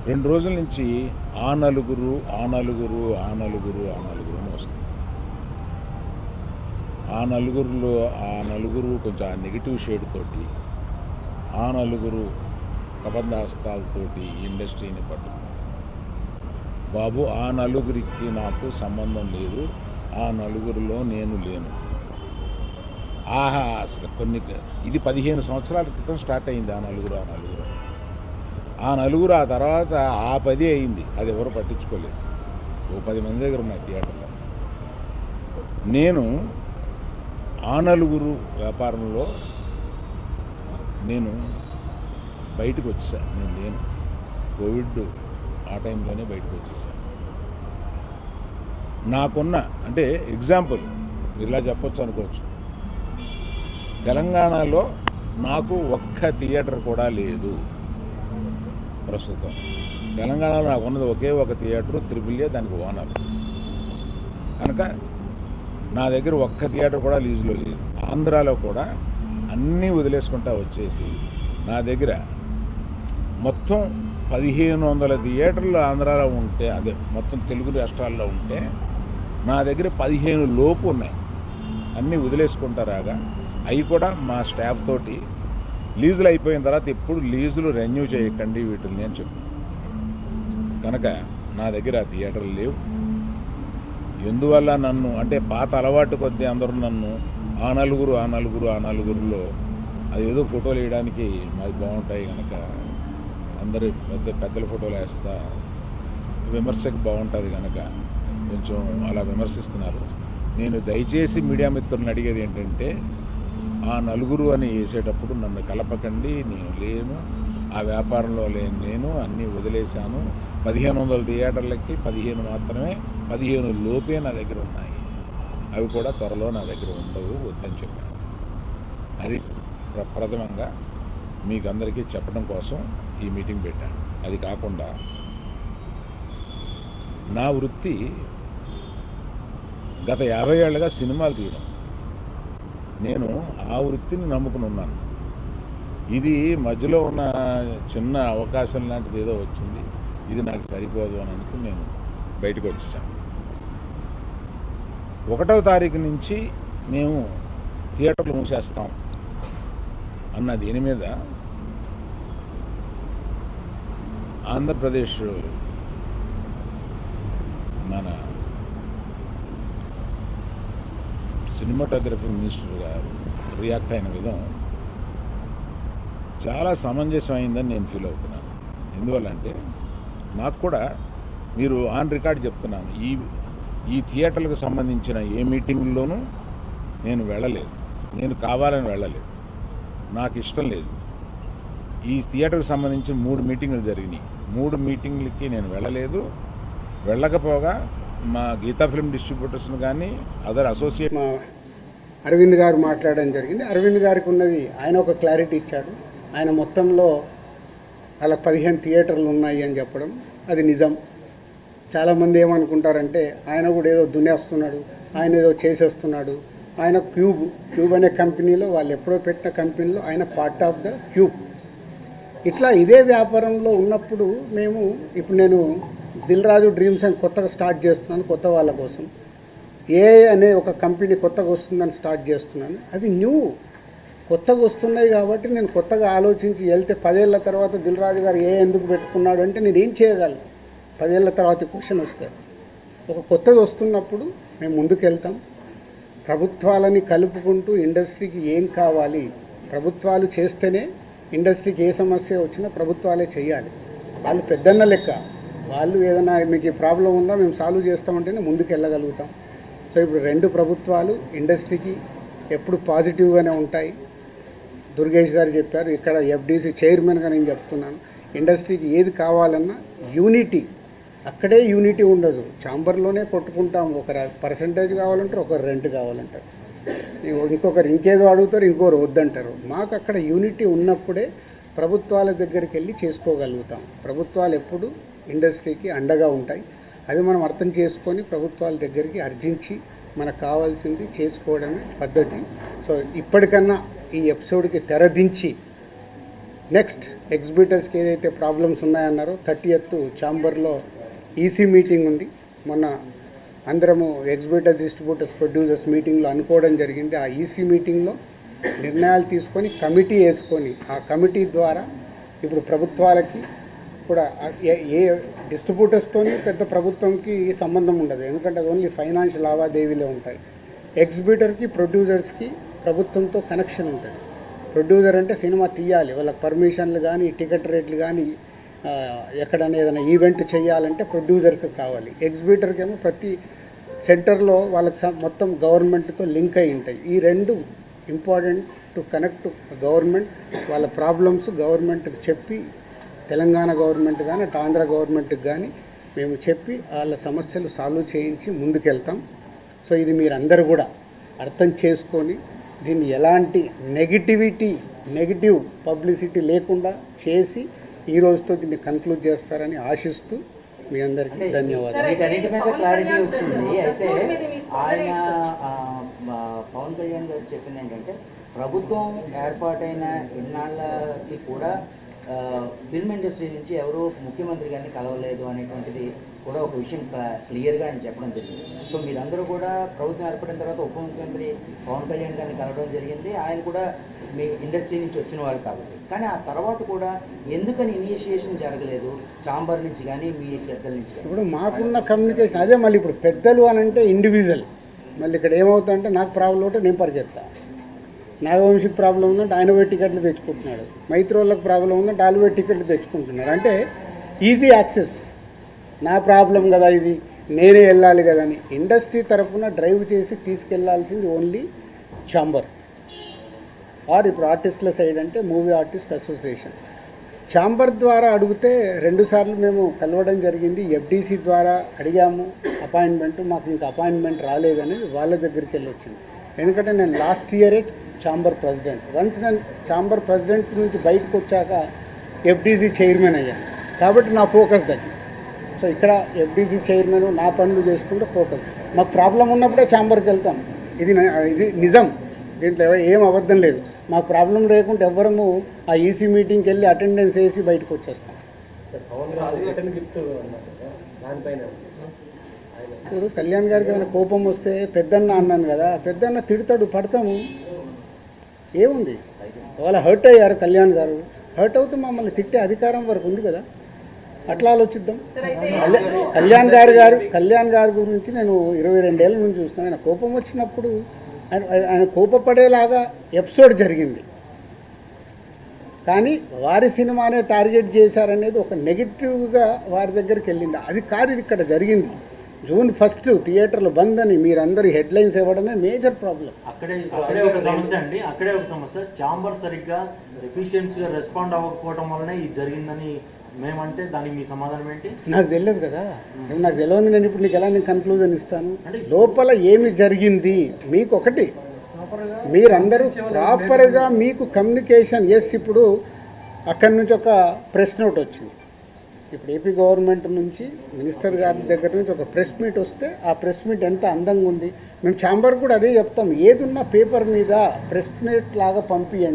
2 రోజుల నుంచి ఆ నలుగురు అని వస్తుంది. ఆ నలుగురు కొంచెం ఆ నెగిటివ్ షేడ్ తోటి, ఆ నలుగురు కబంధహస్తాలతోటి ఇండస్ట్రీని పట్టు. బాబు, ఆ నలుగురికి నాకు సంబంధం లేదు, ఆ నలుగురిలో నేను లేను. అసలు ఇది 15 సంవత్సరాల క్రితం స్టార్ట్ అయింది ఆ నలుగురు ఆ తర్వాత ఆ 10 అయింది. అది ఎవరు పట్టించుకోలేదు. ఓ 10 మంది దగ్గర ఉన్నాయి థియేటర్లో. నేను ఆ నలుగురు వ్యాపారంలో నేను బయటకు వచ్చేసాను. నేను లేను. కోవిడ్ ఆ టైంలోనే బయటకు వచ్చేసాను. నాకున్న అంటే ఎగ్జాంపుల్ ఇలా చెప్పొచ్చు అనుకోవచ్చు. తెలంగాణలో నాకు ఒక్క థియేటర్ కూడా లేదు ప్రస్తుతం. తెలంగాణలో నాకు ఉన్నది ఒకే ఒక థియేటరు, త్రిబుల్ఏ, దానికి ఓనర్. కనుక నా దగ్గర ఒక్క థియేటర్ కూడా లీజులో లేదు. ఆంధ్రాలో కూడా అన్నీ వదిలేసుకుంటా వచ్చేసి నా దగ్గర మొత్తం 1500 థియేటర్లు ఆంధ్రాలో ఉంటే, అదే మొత్తం తెలుగు రాష్ట్రాల్లో ఉంటే నా దగ్గర 15 లోపు ఉన్నాయి. అన్నీ వదిలేసుకుంటారాగా అవి కూడా మా స్టాఫ్ తోటి లీజులు అయిపోయిన తర్వాత ఎప్పుడు లీజులు రెన్యూ చేయకండి వీటిని అని చెప్పాను. కనుక నా దగ్గర ఆ థియేటర్లు లేవు. ఎందువల్ల నన్ను అంటే పాత అలవాటు కొద్దీ అందరూ నన్ను ఆ నలుగురులో అదేదో ఫోటోలు వేయడానికి మాది బాగుంటాయి కనుక అందరు పెద్దల ఫోటోలు వేస్తా, విమర్శకు బాగుంటుంది కనుక కొంచెం అలా విమర్శిస్తున్నారు. నేను దయచేసి మీడియా మిత్రులను అడిగేది ఏంటంటే, ఆ నలుగురు అని వేసేటప్పుడు నన్ను కలపకండి. నేను లేను, ఆ వ్యాపారంలో లేను. నేను అన్నీ వదిలేశాను. 1500 థియేటర్లకి 15 మాత్రమే, 15 లోపే నా దగ్గర ఉన్నాయి. అవి కూడా త్వరలో నా దగ్గర ఉండవు, వద్దని చెప్పాను. అది ప్రథమంగా మీకు అందరికీ చెప్పడం కోసం ఈ మీటింగ్ పెట్టాను. అది కాకుండా నా వృత్తి గత 50 ఏళ్ళుగా సినిమాలు తీయడం. నేను ఆ వృత్తిని నమ్ముకుని ఉన్నాను. ఇది మధ్యలో ఉన్న చిన్న అవకాశం లాంటిది ఏదో వచ్చింది, ఇది నాకు సరిపోదు అని అనుకుని నేను బయటకు వచ్చేసాను. 1వ తారీఖు నుంచి మేము థియేటర్లు మూసేస్తాం అన్న దీని మీద ఆంధ్రప్రదేశ్ మన సినిమాటోగ్రఫీ మినిస్టర్ గారు రియాక్ట్ అయిన విధం చాలా సమంజసమైందని నేను ఫీల్ అవుతున్నాను. ఎందువల్లంటే నాకు కూడా మీరు ఆన్ రికార్డ్ చెప్తున్నాను, ఈ థియేటర్లకు సంబంధించిన ఏ మీటింగ్లోనూ నేను వెళ్ళలేదు. నేను కావాలని వెళ్ళలేదు, నాకు ఇష్టం లేదు. ఈ థియేటర్కి సంబంధించిన 3 మీటింగులు జరిగినాయి. 3 మీటింగ్లకి నేను వెళ్ళలేదు. వెళ్ళకపోగా మా గీతా ఫిల్మ్ డిస్ట్రిబ్యూటర్స్ని కానీ అదర్ అసోసియేట్ మా అరవింద్ గారు మాట్లాడడం జరిగింది. అరవింద్ గారికి ఉన్నది ఆయన ఒక క్లారిటీ ఇచ్చాడు. ఆయన మొత్తంలో అలా 15 థియేటర్లు ఉన్నాయి అని చెప్పడం అది నిజం. చాలామంది ఏమనుకుంటారంటే ఆయన కూడా ఏదో దున్నేస్తున్నాడు, ఆయన ఏదో చేసేస్తున్నాడు. ఆయన క్యూబ్ అనే కంపెనీలో, వాళ్ళు ఎప్పుడో పెట్టిన కంపెనీలో ఆయన పార్ట్ ఆఫ్ ద క్యూబ్. ఇట్లా ఇదే వ్యాపారంలో ఉన్నప్పుడు ఇప్పుడు నేను దిల్ రాజు డ్రీమ్స్ అని కొత్తగా స్టార్ట్ చేస్తున్నాను. కొత్త వాళ్ళ కోసం అనే ఒక కంపెనీ కొత్తగా వస్తుందని స్టార్ట్ చేస్తున్నాను. అవి కొత్తగా వస్తున్నాయి కాబట్టి నేను కొత్తగా ఆలోచించి వెళ్తే 10 ఏళ్ల తర్వాత దిల్ రాజు గారు ఎందుకు పెట్టుకున్నాడు అంటే నేను ఏం చేయగలను? 10 ఏళ్ల తర్వాత క్వశ్చన్ వస్తుంది. ఒక కొత్తది వస్తున్నప్పుడు మేము ముందుకు వెళ్తాం. ప్రభుత్వాలని కలుపుకుంటూ ఇండస్ట్రీకి ఏం కావాలి, ప్రభుత్వాలు చేస్తేనే ఇండస్ట్రీకి ఏ సమస్య వచ్చినా ప్రభుత్వాలే చేయాలి. వాళ్ళు పెద్దన్న లెక్క, వాళ్ళు ఏదైనా మీకు ప్రాబ్లం ఉందా మేము సాల్వ్ చేస్తామంటేనే ముందుకు వెళ్ళగలుగుతాం. సో ఇప్పుడు 2 ప్రభుత్వాలు ఇండస్ట్రీకి ఎప్పుడు పాజిటివ్గానే ఉంటాయి. దుర్గేష్ గారు చెప్పారు, ఇక్కడ ఎఫ్డీసీ చైర్మన్గా నేను చెప్తున్నాను, ఇండస్ట్రీకి ఏది కావాలన్నా యూనిటీ, అక్కడే యూనిటీ ఉండదు. ఛాంబర్లోనే కొట్టుకుంటాం. ఒకరు పర్సంటేజ్ కావాలంటారు, ఒకరు రెంట్ కావాలంటారు, ఇంకొకరు ఇంకేదో అడుగుతారు, ఇంకొకరు వద్దంటారు. మాకు అక్కడ యూనిటీ ఉన్నప్పుడే ప్రభుత్వాల దగ్గరికి వెళ్ళి చేసుకోగలుగుతాం. ప్రభుత్వాలు ఎప్పుడు ఇండస్ట్రీకి అండగా ఉంటాయి. అది మనం అర్థం చేసుకొని ప్రభుత్వాల దగ్గరికి అర్జించి మనకు కావాల్సింది చేసుకోవడమే పద్ధతి. సో ఇప్పటికన్నా ఈ ఎపిసోడ్కి తెరదించి నెక్స్ట్ ఎగ్జిబిటర్స్కి ఏదైతే ప్రాబ్లమ్స్ ఉన్నాయన్నారో 30th ఛాంబర్లో ఈసీ మీటింగ్ ఉంది. మొన్న అందరము ఎగ్జిబిటర్స్, డిస్ట్రిబ్యూటర్స్, ప్రొడ్యూసర్స్ మీటింగ్లో అనుకోవడం జరిగింది. ఆ ఈసీ మీటింగ్లో నిర్ణయాలు తీసుకొని కమిటీ వేసుకొని ఆ కమిటీ ద్వారా ఇప్పుడు ప్రభుత్వాలకి కూడా ఏ డిస్ట్రిబ్యూటర్స్తోని పెద్ద ప్రభుత్వంకి సంబంధం ఉండదు, ఎందుకంటే అది ఓన్లీ ఫైనాన్షియల్ లావాదేవీలే ఉంటాయి. ఎగ్జిబిటర్కి, ప్రొడ్యూసర్స్కి ప్రభుత్వంతో కనెక్షన్ ఉంటుంది. ప్రొడ్యూసర్ అంటే సినిమా తీయాలి, వాళ్ళకి పర్మిషన్లు కానీ టికెట్ రేట్లు కానీ ఎక్కడైనా ఏదైనా ఈవెంట్ చేయాలంటే ప్రొడ్యూసర్కి కావాలి. ఎగ్జిబిటర్కి ఏమో ప్రతి సెంటర్లో వాళ్ళకి మొత్తం గవర్నమెంట్తో లింక్ అయి ఉంటాయి. ఈ రెండు ఇంపార్టెంట్ టు కనెక్ట్ గవర్నమెంట్. వాళ్ళ ప్రాబ్లమ్స్ గవర్నమెంట్కి చెప్పి, తెలంగాణ గవర్నమెంట్ కానీ అటు ఆంధ్ర గవర్నమెంట్కి కానీ మేము చెప్పి వాళ్ళ సమస్యలు సాల్వ్ చేయించి ముందుకెళ్తాం. సో ఇది మీరందరూ కూడా అర్థం చేసుకొని దీన్ని ఎలాంటి నెగిటివ్ పబ్లిసిటీ లేకుండా చేసి ఈ రోజుతో దీన్ని కన్క్లూడ్ చేస్తారని ఆశిస్తూ మీ అందరికీ ధన్యవాదాలు. వీటన్నిటి మీద క్లారిటీ వచ్చింది. అయితే ఆయన పవన్ కళ్యాణ్ గారు చెప్పింది ఏంటంటే ప్రభుత్వం ఏర్పాటైన ఇన్నాళ్ళకి కూడా ఫిల్మ్ ఇండస్ట్రీ నుంచి ఎవరు ముఖ్యమంత్రి గారిని కలవలేదు అనేటువంటిది కూడా ఒక విషయం క్లియర్గా ఆయన చెప్పడం జరిగింది. సో మీరందరూ కూడా ప్రభుత్వం ఏర్పడిన తర్వాత ఉప ముఖ్యమంత్రి పవన్ కళ్యాణ్ గారిని కలవడం జరిగింది. ఆయన కూడా మీ ఇండస్ట్రీ నుంచి వచ్చిన వాళ్ళు కాబట్టి, కానీ ఆ తర్వాత కూడా ఎందుకని ఇనిషియేషన్ జరగలేదు ఛాంబర్ నుంచి కానీ మీ పెద్దల నుంచి కానీ? ఇప్పుడు మాకున్న కమ్యూనికేషన్ అదే. మళ్ళీ ఇప్పుడు పెద్దలు అని అంటే ఇండివిజువల్. మళ్ళీ ఇక్కడ ఏమవుతుందంటే నాకు ప్రాబ్లం ఉంటే నేను పరిగెత్తా, నాగవంశీకి ప్రాబ్లం ఉందంటే ఆయన పోయి టికెట్లు తెచ్చుకుంటున్నాడు, మైత్రోళ్ళకి ప్రాబ్లం ఉందంటే వాళ్ళు పోయి టికెట్లు తెచ్చుకుంటున్నారు. అంటే ఈజీ యాక్సెస్. నా ప్రాబ్లం కదా ఇది, నేనే వెళ్ళాలి కదా అని ఇండస్ట్రీ తరఫున డ్రైవ్ చేసి తీసుకెళ్లాల్సింది ఓన్లీ ఛాంబర్. ఆర్ ఇప్పుడు ఆర్టిస్టుల సైడ్ అంటే మూవీ ఆర్టిస్ట్ అసోసియేషన్. ఛాంబర్ ద్వారా అడిగితే 2 సార్లు మేము కలవడం జరిగింది. ఎఫ్డీసీ ద్వారా అడిగాము అపాయింట్మెంట్, మాకు ఇంకా అపాయింట్మెంట్ రాలేదనేది వాళ్ళ దగ్గరికి వెళ్ళి వచ్చింది. ఎందుకంటే నేను లాస్ట్ ఇయరే ఛాంబర్ ప్రెసిడెంట్. వన్స్ నేను ఛాంబర్ ప్రెసిడెంట్ నుంచి బయటకు వచ్చాక ఎఫ్డీసీ చైర్మన్ అయ్యాను, కాబట్టి నా ఫోకస్ దగ్గర. సో ఇక్కడ ఎఫ్డీసీ చైర్మన్ నా పనులు చేసుకుంటే ఫోకస్. మాకు ప్రాబ్లం ఉన్నప్పుడే ఛాంబర్కి వెళ్తాం. ఇది నిజం, దీంట్లో ఏం అబద్ధం లేదు. మాకు ప్రాబ్లం లేకుంటే ఎవ్వరము ఆ ఈసీ మీటింగ్కి వెళ్ళి అటెండెన్స్ వేసి బయటకు వచ్చేస్తాం. ఇప్పుడు కళ్యాణ్ గారికి ఏదైనా కోపం వస్తే పెద్దన్న అన్నాను కదా, పెద్దన్న తిడతాడు, పడతాము, ఏముంది. వాళ్ళ హర్ట్ అయ్యారు కళ్యాణ్ గారు, హర్ట్ అవుతూ మమ్మల్ని తిట్టే అధికారం వరకు ఉంది కదా, అట్లా ఆలోచిద్దాం. కళ్యాణ్ గారి గురించి నేను 22 ఏళ్ళ నుంచి చూస్తున్నాను. ఆయన కోపం వచ్చినప్పుడు ఆయన కోపపడేలాగా ఎపిసోడ్ జరిగింది, కానీ వారి సినిమానే టార్గెట్ చేశారనేది ఒక నెగిటివ్గా వారి దగ్గరికి వెళ్ళింది. అది కాదు ఇది ఇక్కడ జరిగింది. June 1 థియేటర్లు బంద్ అని మీరందరూ హెడ్లైన్స్ ఇవ్వడమే మేజర్ ప్రాబ్లం. అక్కడే ఒక సమస్య అండి. అక్కడే ఒక సమస్య. ఛాంబర్ సరిగ్గా ఎఫిషియన్సీగా రెస్పాండ్ అవ్వకపోవడం వల్లనే ఇది జరిగిందని మేమంటే దానికి మీ సమాధానం ఏంటి? నాకు తెలియదు కదా, నాకు తెలియదు. నేను ఇప్పుడు నీకు ఎలా నేను కన్క్లూజన్ ఇస్తాను? లోపల ఏమి జరిగింది మీకు ఒకటి, మీరందరూ ప్రాపర్గా మీకు కమ్యూనికేషన్. ఎస్, ఇప్పుడు అక్కడి నుంచి ఒక ప్రెస్ నోట్ వచ్చింది. ఇప్పుడు ఏపీ గవర్నమెంట్ నుంచి మినిస్టర్ గారి దగ్గర నుంచి ఒక ప్రెస్ మీట్ వస్తే ఆ ప్రెస్ మీట్ ఎంత అందంగా ఉంది. మేము ఛాంబర్ కూడా అదే చెప్తాం, ఏదున్నా పేపర్ మీద ప్రెస్ మీట్ లాగా పంపియండి.